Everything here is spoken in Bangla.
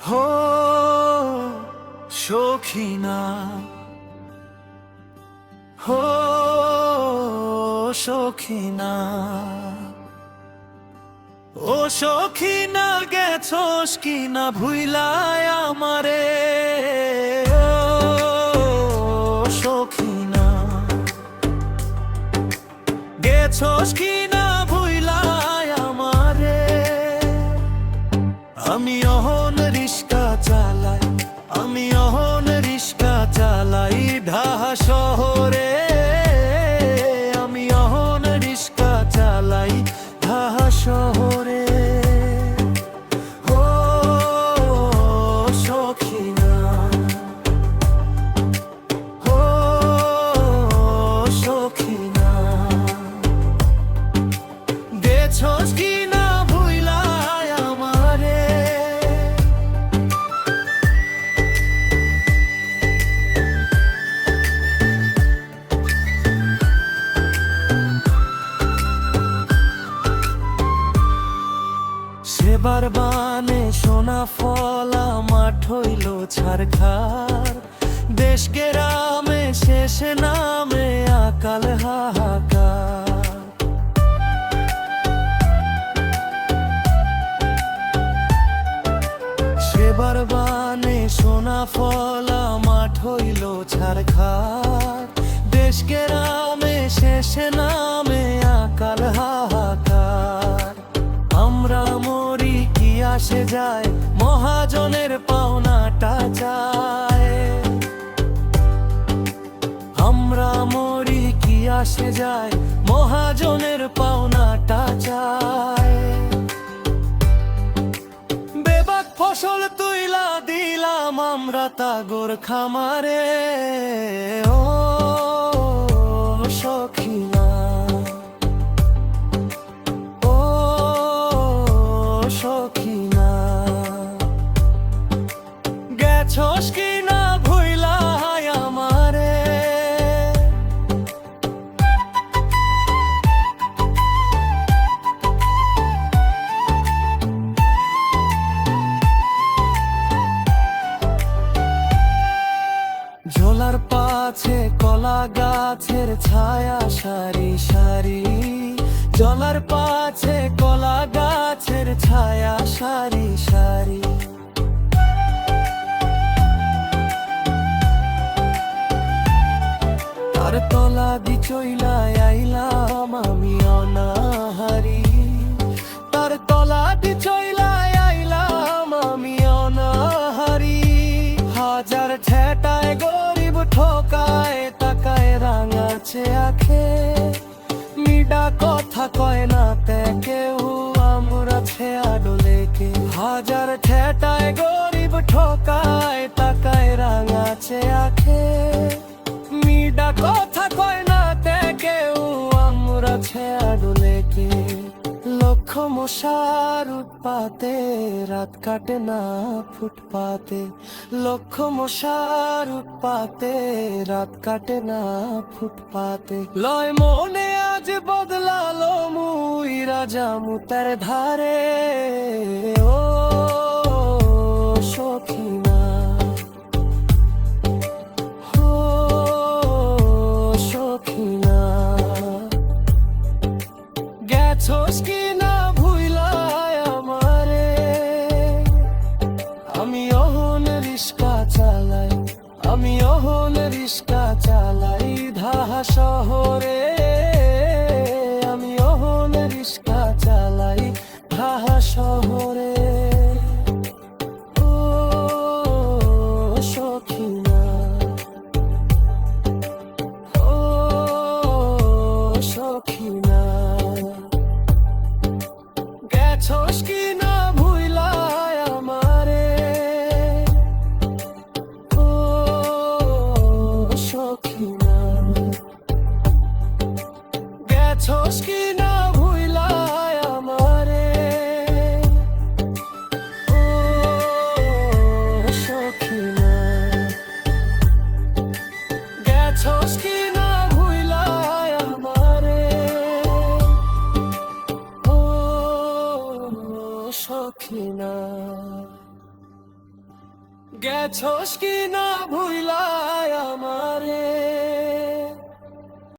হো সখিনা, হো সখিনা, ও সখিনা গেছস কিনা ভুইলায় আমারে। ও সখিনা গেছস কিনা ভুইলায় আমারে। আমি অহন রিস্কা চালাই, আমি অহন রিস্কা চালাই ঢাহা শহরে। আমি অহন রিস্কা চালাই ঢাহা শহরে। ও সখিনা, ও সখিনা গেছস কিনা ভুইলায় আমারে। সেবার বানে সোনা ফলা মাঠ হইল ছারখার। দেশ গেরামে শেষ নামে আকাল হাহাকার। সেবার বানে সোনা ফলা মাঠ হইল ছারখার। দেশ গেরামে শেষ নামে আকাল হাহাকার। আমরা মরি কি আসে যায়, মহাজনের পাওনাটা চায়। আমরা মরি কি আসে যায়, মহাজনের পাওনাটা চায়। বেবাক ফসল তুইলা দিলাম আমরা তাগর খামারে। ও সখিনা, ও সখিনা গেছস কিনা ভুইলায় আমারে। ঝোলার পাছে কলা গাছের ছায়া সারি সারি। জলার পাছে কলা গাছের ছায়া সারি সারি। তার তলা দি চইলা আইলাম আমি অনাহারি। তার তলা দি চইলা আইলাম আমি অনাহারি। হাজার ঠেটায় গরিব ঠকায় তাকায় রাঙাছে আখে। মিডা কথা কয় না তে কেউ আমরা ছেয়া ডোলেকে। হাজার ঠেটায় গরিব ঠকায় তাকায় রাঙাছে আখে। মিডা কথা কয় না তে কেউ আমরা ছেয়া ডোলেকে। লক্ষ মশার উৎপাতে রাত কাটে না ফুটপাতে। লক্ষ মশার উৎপাতে রাত কাটে না ফুটপাতে। লয় মনে আজ বদলালো মুই রাজা মুতার ধারে। ও সখিনা, ও সখিনা গেছস কিনা ভুইলায় আমারে। আমি অহন রিস্কা চালাই, আমি অহন রিস্কা চালাই ঢাহা শহরে। আমি অহন রিস্কা চালাই ঢাহা শহরে। ও সখিনা, ও সখিনা গেছস কিনা ভুইলায় আমারে। ও সখিনা। গেছস কি না ভুইলায় আমারে